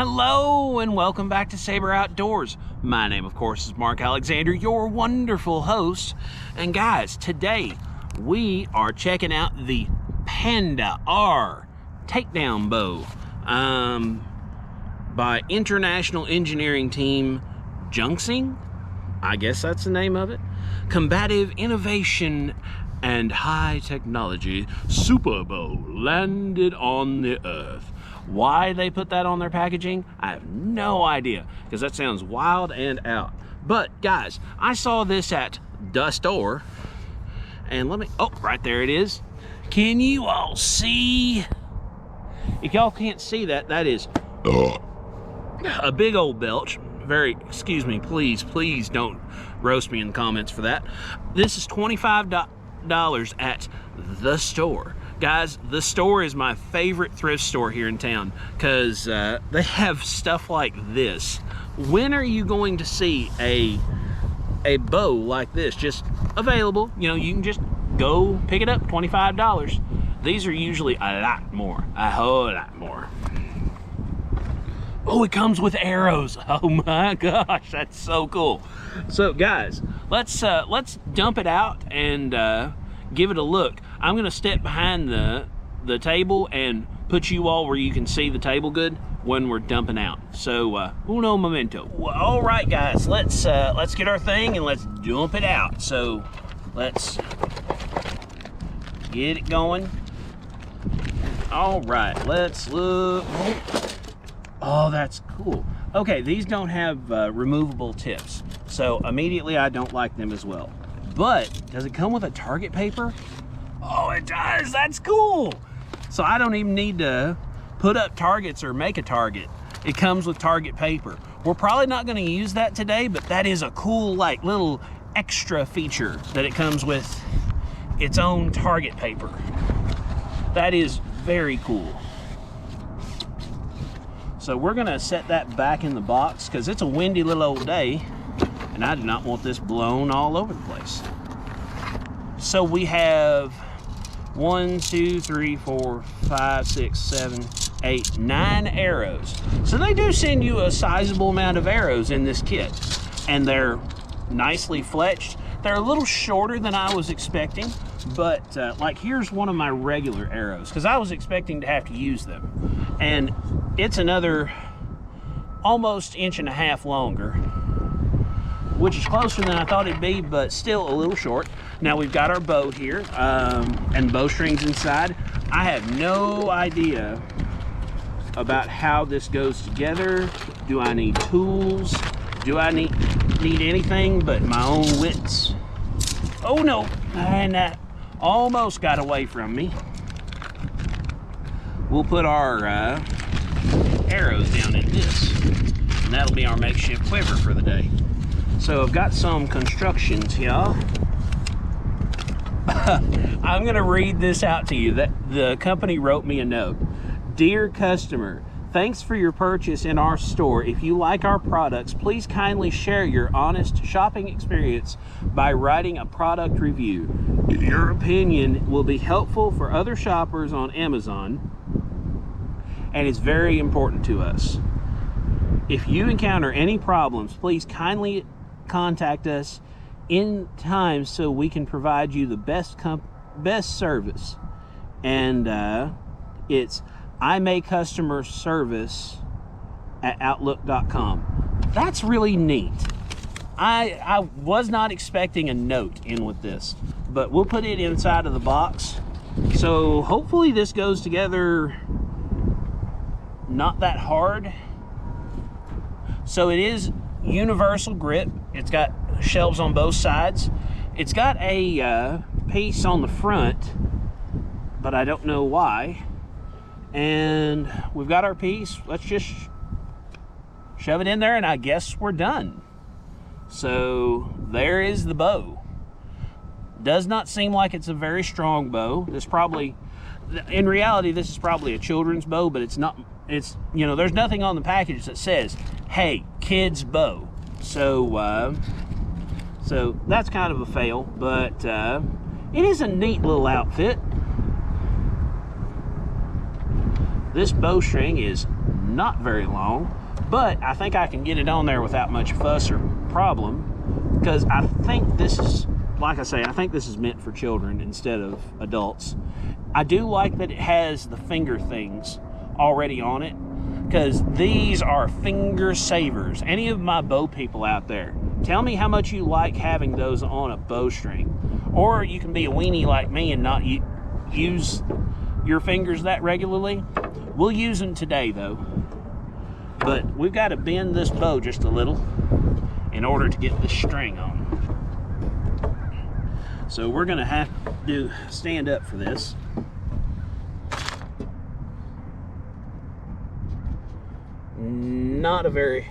Hello and welcome back to Saber Outdoors. My name, of course, is Mark Alexander, your wonderful host. And guys, today we are checking out the Panda R Takedown bow by International Engineering Team Junxing. I guess that's the name of it. Combative Innovation and High Technology Super Bow landed on the Earth. Why they put that on their packaging, I have no idea, because that sounds wild and out. But guys, I saw this at the store, and oh, right there it is. Can you all see? If y'all can't see that, that is a big old belch. Excuse me, please don't roast me in the comments for that. This is $25 at the store. Guys, the store is my favorite thrift store here in town because they have stuff like this. When are you going to see a bow like this just available? You know, you can just go pick it up, $25. These are usually a lot more, a whole lot more. Oh, it comes with arrows. Oh my gosh, that's so cool. So guys, let's dump it out and give it a look. I'm gonna step behind the table and put you all where you can see the table good when we're dumping out. So uno momento. Well, all right guys, let's get our thing and let's dump it out. So let's get it going. All right, let's look. Oh, that's cool. Okay, these don't have removable tips, so immediately I don't like them as well. But does it come with a target paper? Oh, it does. That's cool. So I don't even need to put up targets or make a target. It comes with target paper. We're probably not going to use that today, but that is a cool, like, little extra feature that it comes with its own target paper. That is very cool. So we're going to set that back in the box because it's a windy little old day and I do not want this blown all over the place. So we have 1, 2, 3, 4, 5, 6, 7, 8, 9 arrows. So they do send you a sizable amount of arrows in this kit, and they're nicely fletched. They're a little shorter than I was expecting, but like here's one of my regular arrows because I was expecting to have to use them, and it's another almost 1.5 inches longer, which is closer than I thought it'd be, but still a little short. Now we've got our bow here and bowstrings inside. I have no idea about how this goes together. Do I need tools? Do I need anything but my own wits? Oh no, and that almost got away from me. We'll put our arrows down in this, and that'll be our makeshift quiver for the day. So I've got some constructions here. I'm gonna read this out to you. That the company wrote me a note. Dear customer, thanks for your purchase in our store. If you like our products, please kindly share your honest shopping experience by writing a product review. Your opinion will be helpful for other shoppers on Amazon, and it's very important to us. If you encounter any problems, please kindly contact us in time so we can provide you the best service. And it's imakecustomerservice@outlook.com. That's really neat. I was not expecting a note in with this, but we'll put it inside of the box. So hopefully this goes together not that hard. So it is universal grip. It's got shelves on both sides. It's got a piece on the front, but I don't know why. And we've got our piece. Let's just shove it in there and I guess we're done. So there is the bow. Does not seem like it's a very strong bow. This probably, in reality, this is probably a children's bow, but it's not. It's, you know, there's nothing on the package that says, hey, kids bow. So so that's kind of a fail, but it is a neat little outfit. This bowstring is not very long, but I think I can get it on there without much fuss or problem, because I think this is, like I say, I think this is meant for children instead of adults. I do like that it has the finger things already on it, because these are finger savers. Any of my bow people out there, tell me how much you like having those on a bowstring. Or you can be a weenie like me and not use your fingers that regularly. We'll use them today though. But we've got to bend this bow just a little in order to get the string on. So we're gonna have to stand up for this. Not a very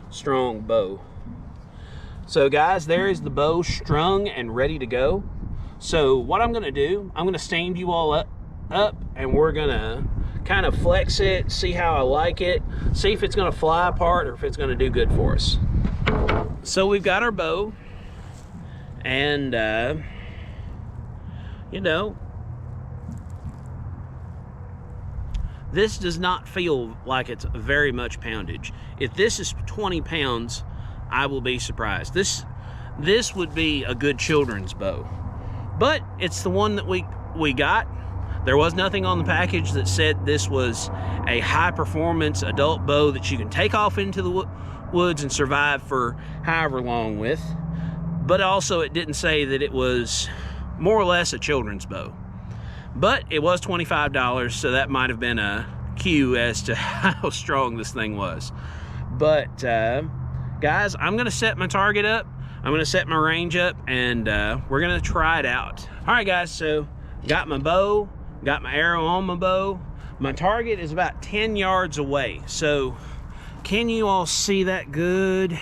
strong bow. So guys, there is the bow strung and ready to go. So what I'm gonna do, I'm gonna stand you all up and we're gonna kind of flex it, see how I like it, see if it's gonna fly apart or if it's gonna do good for us. So we've got our bow, and you know, this does not feel like it's very much poundage. If this is 20 pounds, I will be surprised. This would be a good children's bow, but it's the one that we got. There was nothing on the package that said this was a high performance adult bow that you can take off into the woods and survive for however long with. But also it didn't say that it was more or less a children's bow. But it was $25, so that might have been a cue as to how strong this thing was. But guys, I'm gonna set my target up, I'm gonna set my range up, and we're gonna try it out. All right guys, so got my bow, got my arrow on my bow. My target is about 10 yards away. So can you all see that good?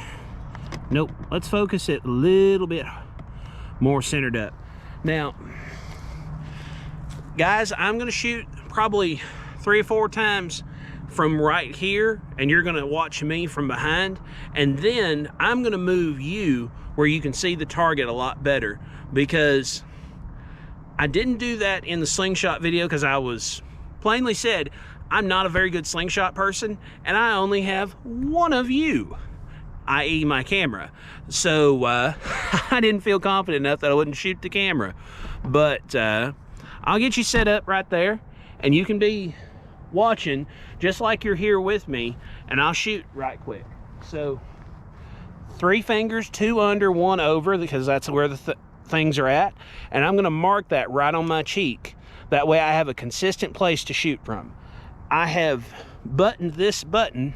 Nope, let's focus it a little bit more centered up. Now, guys, I'm gonna shoot probably 3 or 4 times from right here, and you're gonna watch me from behind, and then I'm gonna move you where you can see the target a lot better, because I didn't do that in the slingshot video because I was plainly said I'm not a very good slingshot person, and I only have one of you, i.e. my camera. So I didn't feel confident enough that I wouldn't shoot the camera. But I'll get you set up right there, and you can be watching just like you're here with me, and I'll shoot right quick. So 3 fingers, 2 under, 1 over, because that's where the things are at, and I'm gonna mark that right on my cheek. That way I have a consistent place to shoot from. I have buttoned this button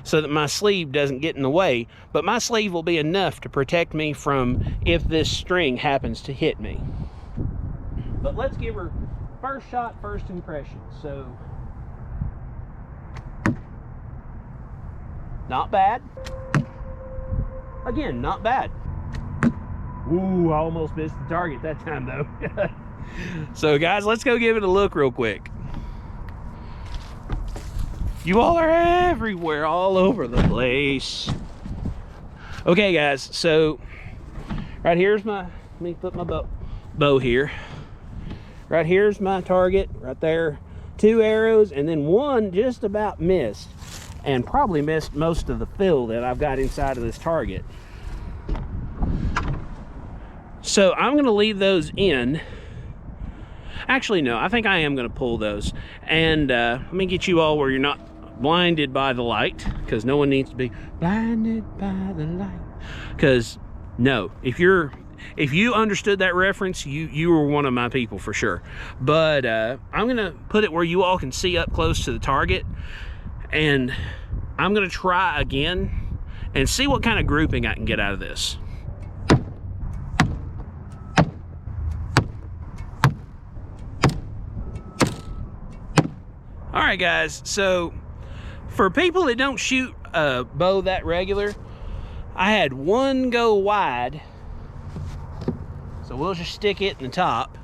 so that my sleeve doesn't get in the way, but my sleeve will be enough to protect me from if this string happens to hit me. But let's give her first shot, first impression. So, not bad. Again, not bad. Ooh, I almost missed the target that time though. So guys, let's go give it a look real quick. You all are everywhere, all over the place. Okay guys, so right here's my, let me put my bow here. Right here's my target, right there. 2 arrows, and then 1 just about missed, and probably missed most of the fill that I've got inside of this target. So I'm gonna leave those in. Actually, no, I think I am gonna pull those. And let me get you all where you're not blinded by the light, because no one needs to be blinded by the light. Because no, if you understood that reference, you were one of my people for sure. But I'm gonna put it where you all can see up close to the target, and I'm gonna try again and see what kind of grouping I can get out of this. All right guys, so for people that don't shoot a bow that regular, I had 1 go wide. So we'll just stick it in the top,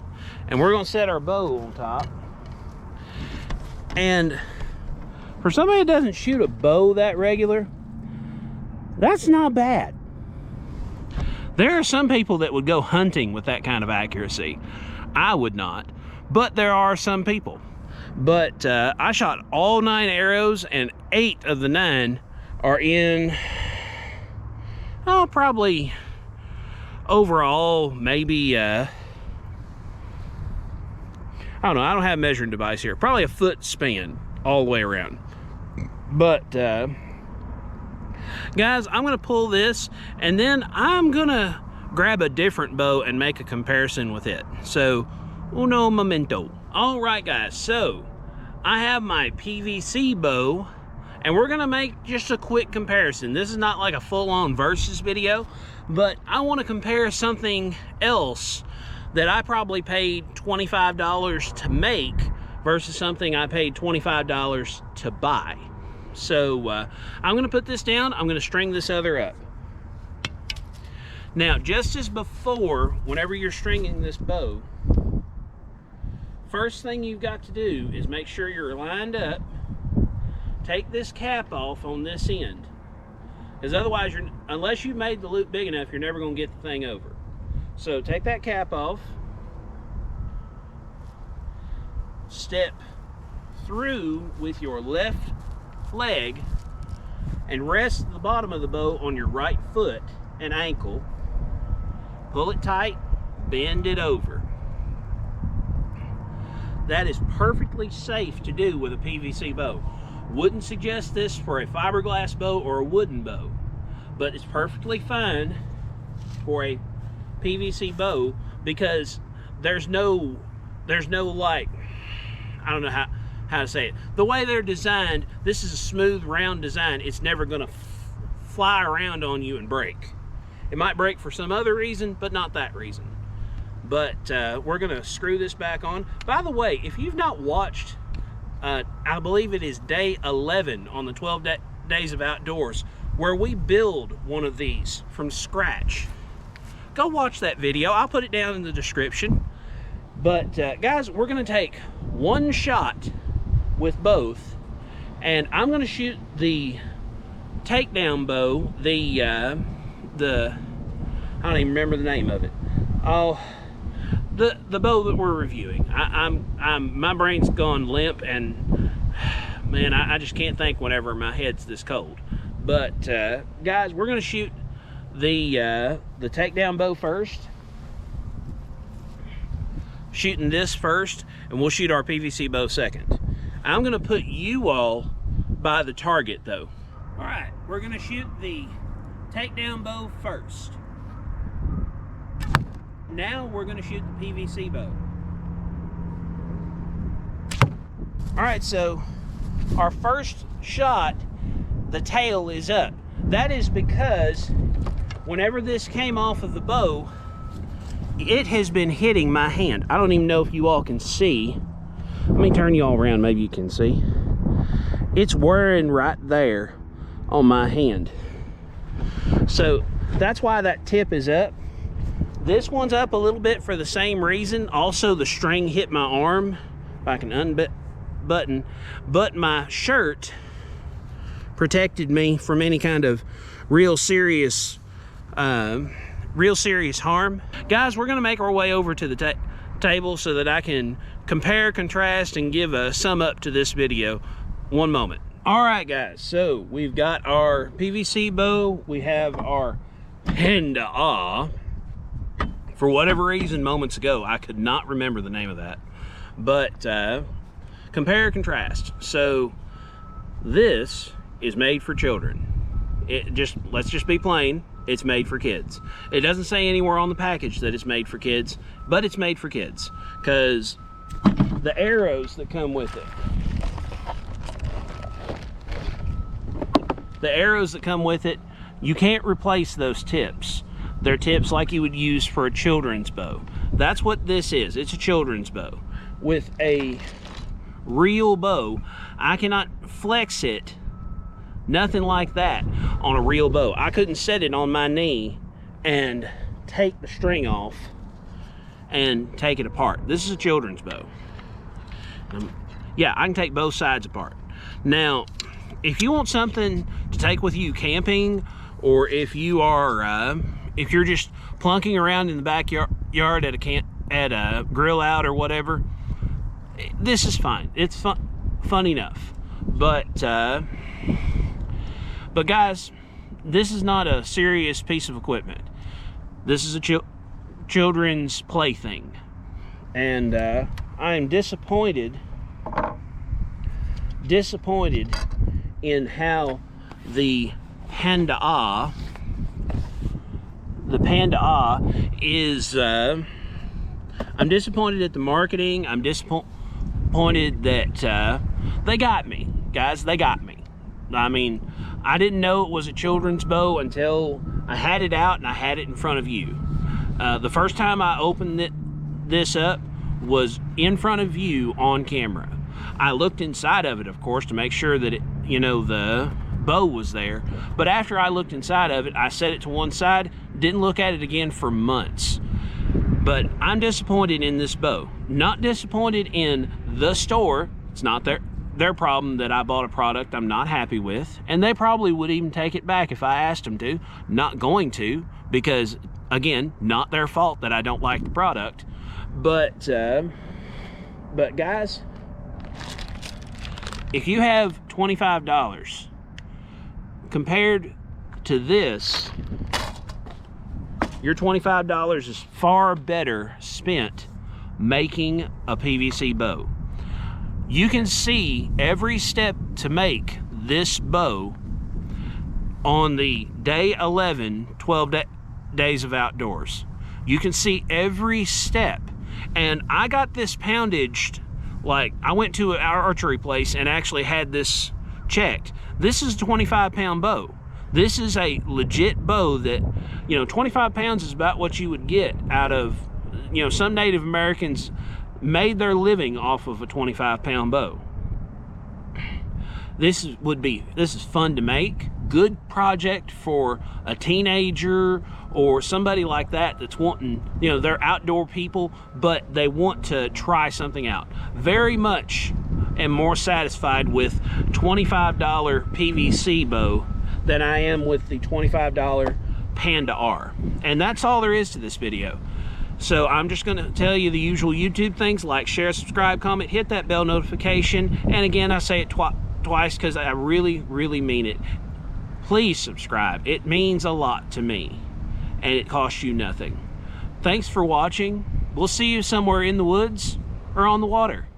and we're gonna set our bow on top. And for somebody that doesn't shoot a bow that regular, that's not bad. There are some people that would go hunting with that kind of accuracy. I would not, but there are some people. But I shot all 9 arrows, and 8 of the 9 are in, oh, probably overall, maybe, I don't know, I don't have a measuring device here. Probably a foot span all the way around. But, guys, I'm gonna pull this, and then I'm gonna grab a different bow and make a comparison with it. So, uno momento. All right, guys, so I have my PVC bow, and we're gonna make just a quick comparison. This is not like a full-on versus video, but I want to compare something else that I probably paid $25 to make versus something I paid $25 to buy. So I'm gonna put this down, I'm gonna string this other up. Now, just as before, whenever you're stringing this bow, first thing you've got to do is make sure you're lined up. Take this cap off on this end, because otherwise, unless you made the loop big enough, you're never gonna get the thing over. So take that cap off, step through with your left leg, and rest the bottom of the bow on your right foot and ankle. Pull it tight, bend it over. That is perfectly safe to do with a PVC bow. Wouldn't suggest this for a fiberglass bow or a wooden bow, but it's perfectly fine for a PVC bow, because there's no like, I don't know how to say it. The way they're designed, this is a smooth round design. It's never gonna fly around on you and break. It might break for some other reason, but not that reason. But we're gonna screw this back on. By the way, if you've not watched, I believe it is day 11 on the 12 Days of Outdoors, where we build one of these from scratch. Go watch that video. I'll put it down in the description. But guys, we're gonna take one shot with both, and I'm gonna shoot the Takedown bow, the I don't even remember the name of it. Oh, the bow that we're reviewing. My brain's gone limp, and man, I just can't think whenever my head's this cold. But guys, we're gonna shoot the Takedown bow first. Shooting this first, and we'll shoot our PVC bow second. I'm gonna put you all by the target though. All right, we're gonna shoot the Takedown bow first. Now we're gonna shoot the PVC bow. All right, so our first shot, the tail is up. That is because whenever this came off of the bow, it has been hitting my hand. I don't even know if you all can see. Let me turn you all around, maybe you can see. It's wearing right there on my hand. So that's why that tip is up. This one's up a little bit for the same reason. Also, the string hit my arm. If I can unbutton, but my shirt protected me from any kind of real serious harm. Guys, we're gonna make our way over to the table so that I can compare, contrast, and give a sum up to this video. One moment. All right, guys, so we've got our PVC bow, we have our Panda. For whatever reason, moments ago, I could not remember the name of that. But compare, contrast. So this is made for children. Let's just be plain. It's made for kids. It doesn't say anywhere on the package that it's made for kids, but it's made for kids because the arrows that come with it. The arrows that come with it, you can't replace those tips. They're tips like you would use for a children's bow. That's what this is. It's a children's bow. With a real bow, I cannot flex it, nothing like that, on a real bow. I couldn't set it on my knee and take the string off and take it apart. This is a children's bow. Yeah, I can take both sides apart. Now, if you want something to take with you camping, or if you are if you're just plunking around in the backyard at a grill out or whatever, this is fine. It's fun enough. But guys, this is not a serious piece of equipment. This is a children's plaything. And I am disappointed in how the Panda is, I'm disappointed at the marketing. I'm disappointed that they got me, guys. They got me. I mean, I didn't know it was a children's bow until I had it out and I had it in front of you. The first time I opened this up was in front of you on camera. I looked inside of it, of course, to make sure that it, you know, the bow was there. But after I looked inside of it, I set it to one side, didn't look at it again for months. But I'm disappointed in this bow. Not disappointed in the store. It's not their problem that I bought a product I'm not happy with, and they probably would even take it back if I asked them to. Not going to, because again, not their fault that I don't like the product. But guys, if you have $25 compared to this, your $25 is far better spent making a PVC bow. You can see every step to make this bow on the day 11, 12 days of outdoors. You can see every step. And I got this poundaged, like I went to our archery place and actually had this checked. This is a 25-pound bow. This is a legit bow that, you know, 25 pounds is about what you would get out of, you know, some Native Americans made their living off of a 25-pound bow. This is fun to make. Good project for a teenager or somebody like that that's wanting, you know, they're outdoor people, but they want to try something out. Very much am more satisfied with $25 PVC bow than I am with the $25 Panda R. And that's all there is to this video. So I'm just going to tell you the usual YouTube things, like, share, subscribe, comment, hit that bell notification. And again, I say it twice because I really, really mean it. Please subscribe. It means a lot to me, and it costs you nothing. Thanks for watching. We'll see you somewhere in the woods or on the water.